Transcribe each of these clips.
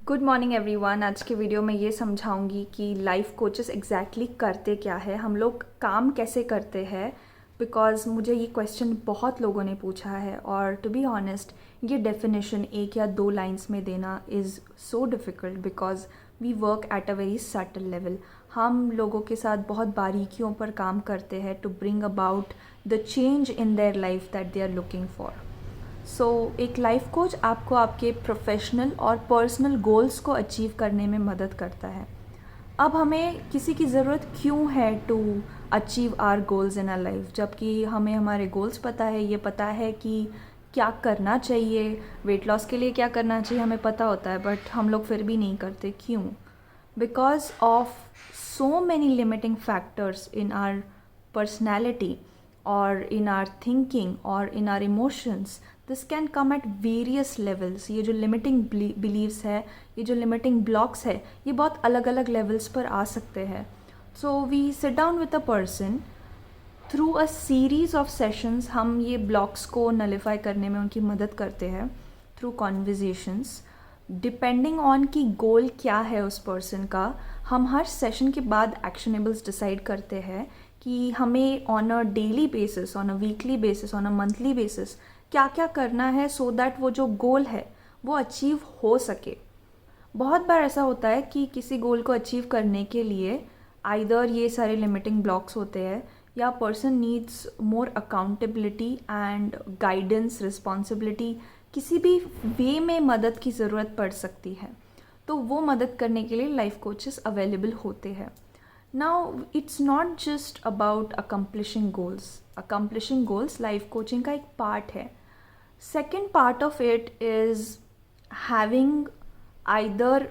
Good morning everyone. आज के video में ये समझाऊंगी कि लाइफ कोचेस एग्जैक्टली करते क्या है, हम लोग काम कैसे करते हैं। बिकॉज़ मुझे ये क्वेश्चन बहुत लोगों ने पूछा है और टू बी ऑनेस्ट ये डेफिनेशन एक या दो लाइंस में देना is so difficult because we work at a very subtle level. हम लोगों के साथ बहुत बारीकियों पर काम करते हैं to bring about the change in their life that they are looking for. एक लाइफ कोच आपको आपके प्रोफेशनल और पर्सनल गोल्स को अचीव करने में मदद करता है। अब हमें किसी की ज़रूरत क्यों है to achieve our goals in our life, जबकि हमें हमारे गोल्स पता है, ये पता है कि क्या करना चाहिए, वेट लॉस के लिए क्या करना चाहिए हमें पता होता है, बट हम लोग फिर भी नहीं करते। क्यों? Because of so many limiting factors in our personality और in our thinking or in our emotions. This can come at various levels. ये जो limiting beliefs है, ये जो limiting blocks है, ये बहुत अलग अलग levels पर आ सकते हैं. So we sit down with a person through a series of sessions. हम ये blocks को nullify करने में उनकी मदद करते हैं through conversations. डिपेंडिंग ऑन कि गोल क्या है उस पर्सन का, हम हर सेशन के बाद एक्शनेबल्स डिसाइड करते हैं कि हमें on a daily basis, on a weekly basis, on a monthly basis क्या क्या करना है सो दैट वो जो गोल है वो अचीव हो सके। बहुत बार ऐसा होता है कि किसी गोल को अचीव करने के लिए आइदर ये सारे लिमिटिंग ब्लॉक्स होते हैं या person needs more accountability and guidance, responsibility, किसी भी वे में मदद की ज़रूरत पड़ सकती है। तो वो मदद करने के लिए लाइफ कोचेस अवेलेबल होते हैं। Now it's not just about accomplishing goals life coaching का एक पार्ट है। Second part of it is having either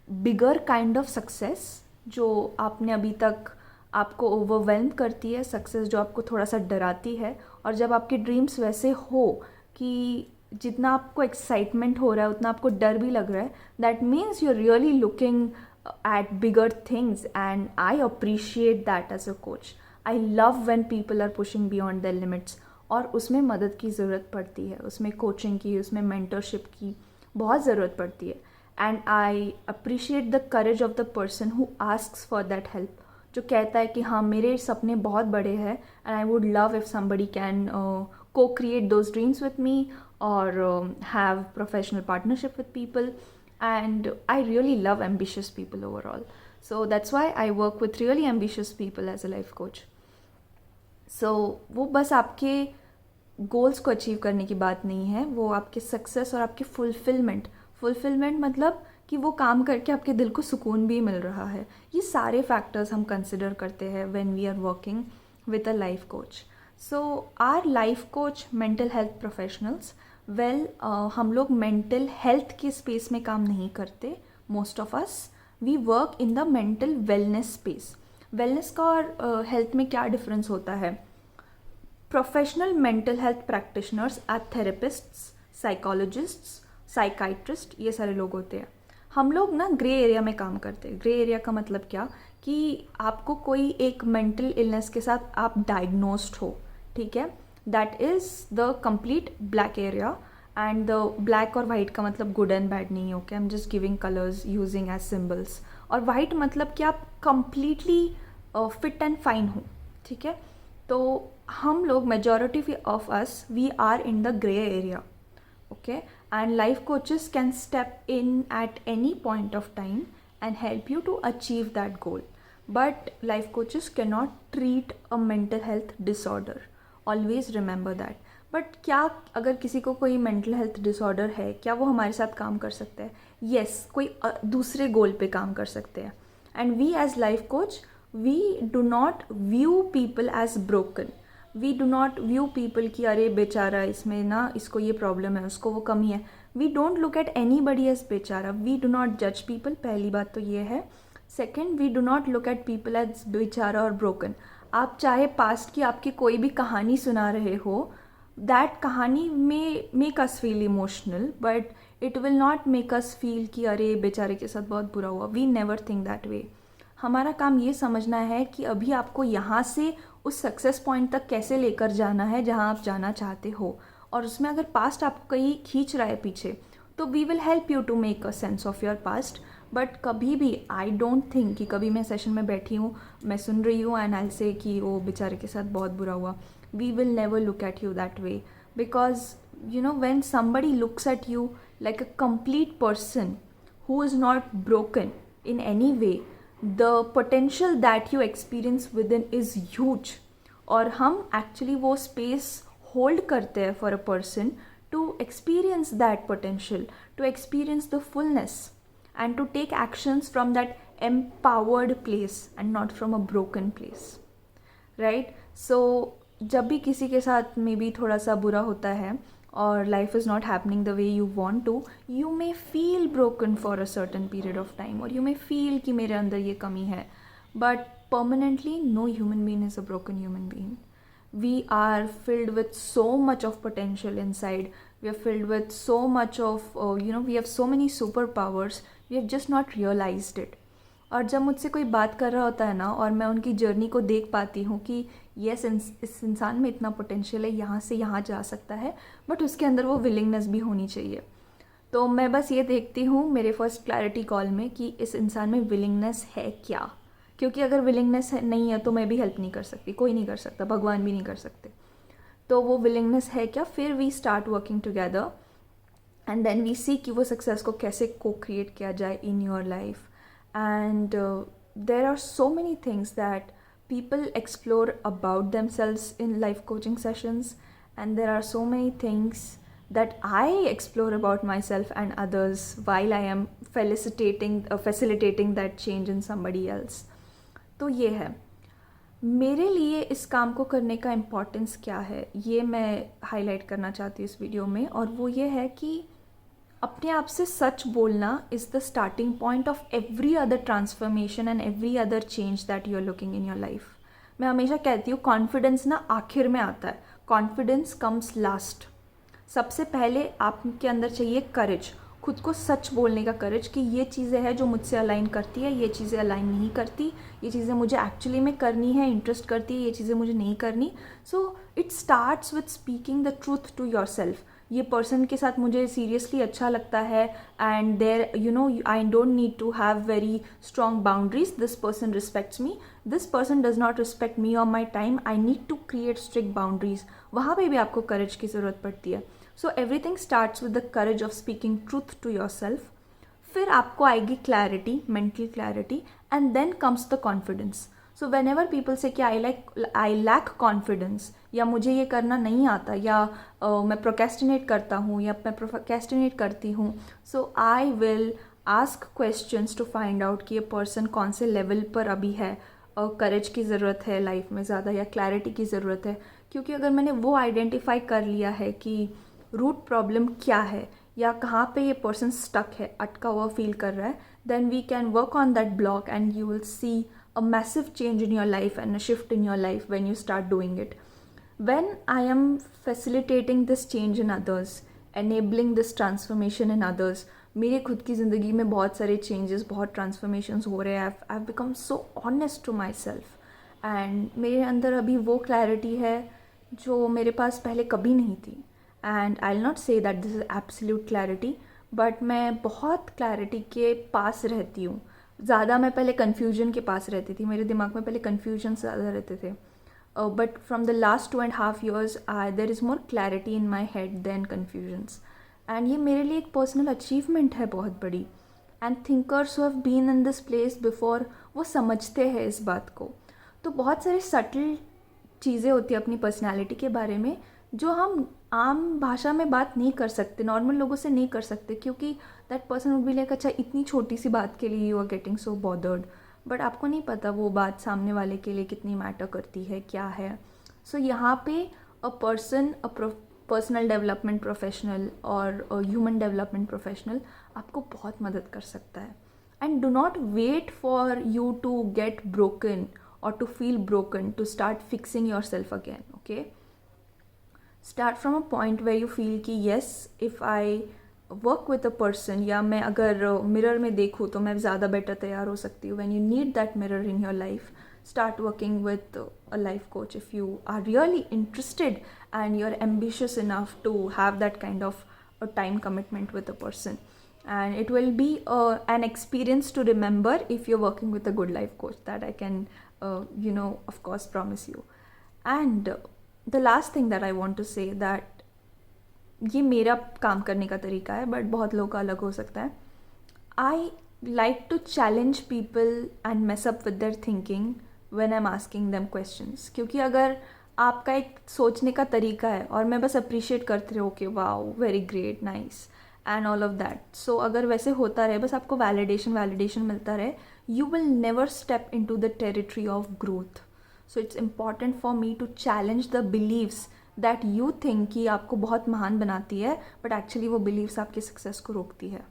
bigger kind of success जो आपने अभी तक आपको ओवरवेल्म करती है, सक्सेस जो आपको थोड़ा सा डराती है, और जब आपके ड्रीम्स वैसे हो कि जितना आपको एक्साइटमेंट हो रहा है उतना आपको डर भी लग रहा है, that means you are really looking at bigger things and I appreciate that as a coach. I love when people are pushing beyond their limits, और उसमें मदद की ज़रूरत पड़ती है, उसमें कोचिंग की, उसमें मेंटरशिप की बहुत ज़रूरत पड़ती है। And I appreciate the courage of the person who asks for that help, जो कहता है कि हाँ मेरे सपने बहुत बड़े हैं and I would love if somebody can co-create those dreams with me or have professional partnership with people. And I really love ambitious people overall, so that's why I work with really ambitious people as a life coach. So वो बस आपके goals को achieve करने की बात नहीं है, वो आपके सक्सेस और आपके फुलफिलमेंट मतलब कि वो काम करके आपके दिल को सुकून भी मिल रहा है। ये सारे फैक्टर्स हम कंसिडर करते हैं when we are working with a life coach. So are life coach mental health professionals? Well, हम लोग मेंटल हेल्थ के स्पेस में काम नहीं करते। Most of us we work in the mental wellness space. Wellness का और हेल्थ में क्या डिफरेंस होता है? Professional mental health practitioners as therapists, psychologists, psychiatrist, ये सारे लोग होते हैं। हम लोग ना ग्रे एरिया में काम करते हैं। ग्रे एरिया का मतलब क्या कि आपको कोई एक मेंटल इलनेस के साथ आप डायग्नोस्ड हो, ठीक है, that is the complete black area. And the black और वाइट का मतलब गुड एंड बैड नहीं, okay, I am just giving colours using as symbols. और वाइट मतलब कि आप कंप्लीटली फिट एंड फाइन हो, ठीक है। तो हम लोग majority of us we are in the grey area, okay, and life coaches can step in at any point of time and help you to achieve that goal, but life coaches cannot treat a mental health disorder. Always remember that. But क्या अगर किसी को कोई mental health disorder है, क्या वो हमारे साथ काम कर सकते हैं? Yes, कोई दूसरे गोल पे काम कर सकते हैं। And we as life coach, we do not view people as broken. We do not view people कि अरे बेचारा इसमें ना इसको ये प्रॉब्लम है, उसको वो कमी है। We don't look at anybody as बेचारा। वी डू नॉट जज पीपल, पहली बात तो ये है। Second, we do not look at people as बेचारा और ब्रोकन। आप चाहे पास्ट की आपकी कोई भी कहानी सुना रहे हो, दैट कहानी में make us feel emotional, but it will not make us feel कि अरे बेचारे के साथ बहुत बुरा हुआ। We never think that way. हमारा काम ये समझना है कि अभी आपको यहाँ से उस सक्सेस पॉइंट तक कैसे लेकर जाना है जहाँ आप जाना चाहते हो, और उसमें अगर पास्ट आपको कहीं खींच रहा है पीछे, तो we will help you to make a sense of your past. But कभी भी आई डोंट थिंक कि कभी मैं सेशन में बैठी हूँ, मैं सुन रही हूँ एंड आई से कि वो बेचारे के साथ बहुत बुरा हुआ. We will never look at you that way, because you know, when somebody looks at you like a complete person who is not broken in any way, the potential that you experience within is huge. और हम actually वो space hold करते हैं for a person to experience that potential, to experience the fullness and to take actions from that empowered place and not from a broken place, right? So जब भी किसी के साथ मे बी थोड़ा सा बुरा होता है और life is not happening the way you want to, you may feel broken for a certain period of time, और यू मे फील कि मेरे अंदर ये कमी है. But permanently no human being is a broken human being. We are filled with so much of potential inside. We are filled with so much of, we have so many superpowers. We have just not realized it. और जब मुझसे कोई बात कर रहा होता है ना, और मैं उनकी जर्नी को देख पाती हूँ कि यस, इस इंसान में इतना पोटेंशियल है, यहाँ से यहाँ जा सकता है, बट उसके अंदर वो विलिंगनेस भी होनी चाहिए. तो मैं बस ये देखती हूँ मेरे फर्स्ट क्लैरिटी कॉल में कि इस इंसान में विलिंगनेस है क्या. क्योंकि अगर विलिंगनेस नहीं है तो मैं भी हेल्प नहीं कर सकती, कोई नहीं कर सकता, भगवान भी नहीं कर सकते. तो वो विलिंगनेस है क्या, फिर we start working together and then we see कि वो सक्सेस को कैसे को क्रिएट किया जाए in your life. And there are so many things that people explore about themselves in life coaching sessions, and there are so many things that I explore about myself and others while I am facilitating that change in somebody else. तो ये है मेरे लिए इस काम को करने का इम्पोर्टेंस क्या है, ये मैं हाईलाइट करना चाहती हूँ इस वीडियो में. और वो ये है कि अपने आप से सच बोलना is the starting point of every other transformation and every other change that you are looking in your life. मैं हमेशा कहती हूँ कॉन्फिडेंस ना आखिर में आता है, कॉन्फिडेंस कम्स लास्ट. सबसे पहले आपके अंदर चाहिए करेज, खुद को सच बोलने का करेज कि ये चीज़ें हैं जो मुझसे अलाइन करती है, ये चीज़ें अलाइन नहीं करती, ये चीज़ें मुझे एक्चुअली में करनी है, इंटरेस्ट करती है, ये चीज़ें मुझे नहीं करनी. So it starts with speaking the truth to yourself. ये पर्सन के साथ मुझे सीरियसली अच्छा लगता है and there I don't need to have very strong boundaries. This person respects me, this person does not respect me और my time. I need to create strict boundaries. वहाँ पे भी आपको करेज की ज़रूरत पड़ती है. So everything starts with the courage of speaking truth to yourself. फिर आपको आएगी clarity, mental clarity, and then comes the confidence. So whenever people say कि आई लैक कॉन्फिडेंस, या मुझे ये करना नहीं आता, या मैं प्रोकेस्टिनेट करता हूँ, या मैं प्रोकेस्टिनेट करती हूँ, so I will ask questions to find out कि ये पर्सन कौन से लेवल पर अभी है, करेज की ज़रूरत है लाइफ में ज़्यादा या क्लैरिटी की ज़रूरत है. क्योंकि अगर मैंने वो आइडेंटिफाई कर लिया है कि रूट प्रॉब्लम क्या है या कहाँ पे ये पर्सन स्टक है, अटका हुआ फील कर रहा है, then we can work on that block and you will see a massive change in your life and a shift in your life when you start doing it. When I am facilitating this change in others, enabling this transformation in others, मेरे खुद की ज़िंदगी में बहुत सारे changes, बहुत transformations हो रहे हैं. I've become so honest to myself and मेरे अंदर अभी वो clarity है जो मेरे पास पहले कभी नहीं थी. And I'll not say that this is absolute clarity, but मैं बहुत clarity के पास रहती हूँ. ज़्यादा मैं पहले कन्फ्यूजन के पास रहती थी, मेरे दिमाग में पहले कन्फ्यूजन ज़्यादा रहते थे. But from the last 2.5 years there is more clarity in my head than confusions. And ये मेरे लिए एक पर्सनल अचीवमेंट है बहुत बड़ी. And thinkers who have been in this place before, वो समझते हैं इस बात को. तो बहुत सारे सटल चीज़ें होती है अपनी पर्सनैलिटी के बारे में जो हम आम भाषा में बात नहीं कर सकते, नॉर्मल लोगों से नहीं कर सकते, क्योंकि that person would be like अच्छा इतनी छोटी सी बात के लिए you are getting so bothered. But आपको नहीं पता वो बात सामने वाले के लिए कितनी मैटर करती है, क्या है. सो यहाँ पे a person, a personal development professional और ह्यूमन डेवलपमेंट प्रोफेशनल आपको बहुत मदद कर सकता है. And do not wait for you to get broken or to feel broken to start fixing yourself again. Okay, start from a point where you feel कि yes, if I work with a person, या मैं अगर mirror में देखूँ तो मैं ज़्यादा better तैयार हो सकती हूँ. when you need that mirror in your life, start working with a life coach if you are really interested and you're ambitious enough to have that kind of a time commitment with a person, and it will be an experience to remember if you're working with a good life coach. That I can of course promise you. And the last thing that I want to say, that ये मेरा काम करने का तरीका है, but बहुत लोगों का अलग हो सकता है. I like to challenge people and mess up with their thinking when I am asking them questions. क्योंकि अगर आपका एक सोचने का तरीका है और मैं बस अप्रिशिएट करते रहे, okay wow very great nice and all of that, so अगर वैसे होता रहे, बस आपको वैलिडेशन मिलता रहे, you will never step into the territory of growth. So it's important for me to challenge the beliefs that you think कि आपको बहुत महान बनाती है, but actually वो beliefs आपके success को रोकती है.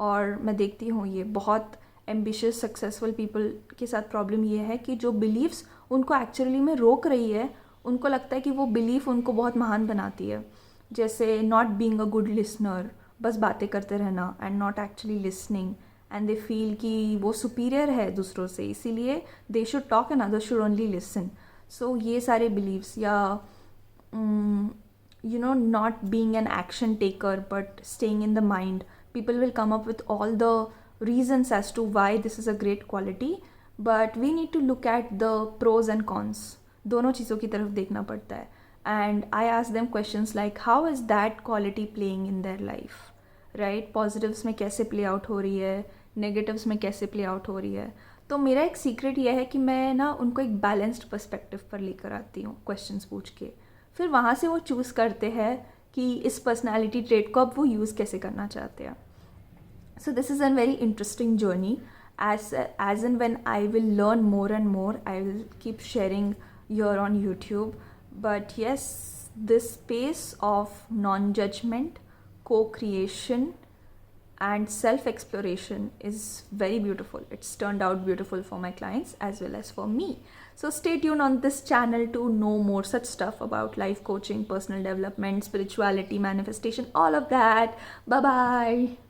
और मैं देखती हूँ ये बहुत ambitious successful people के साथ problem ये है कि जो beliefs उनको actually में रोक रही है, उनको लगता है कि वो belief उनको बहुत महान बनाती है. जैसे not being a good listener, बस बातें करते रहना and not actually listening, and they feel कि वो सुपीरियर है दूसरों से, इसीलिए they should talk and other should only listen. So ये सारे बिलीव्स, या not being an action taker but staying in the mind, people will come up with all the reasons as to why this is a great quality, but we need to look at the pros and cons. दोनों चीज़ों की तरफ देखना पड़ता है. And I ask them questions like how is that quality playing in their life, right? Positives में कैसे play out हो रही है, नेगेटिव्स में कैसे प्ले आउट हो रही है. तो मेरा एक सीक्रेट ये है कि मैं ना उनको एक बैलेंस्ड पर्सपेक्टिव पर लेकर आती हूँ क्वेश्चंस पूछ के. फिर वहाँ से वो चूज़ करते हैं कि इस पर्सनालिटी ट्रेट को अब वो यूज़ कैसे करना चाहते हैं. So this is an very interesting journey. as and when I will learn more and more, I will keep sharing here on YouTube. But yes, this space of non-judgment, co-creation and self-exploration is very beautiful. It's turned out beautiful for my clients as well as for me. So stay tuned on this channel to know more such stuff about life coaching, personal development, spirituality, manifestation, all of that. Bye bye.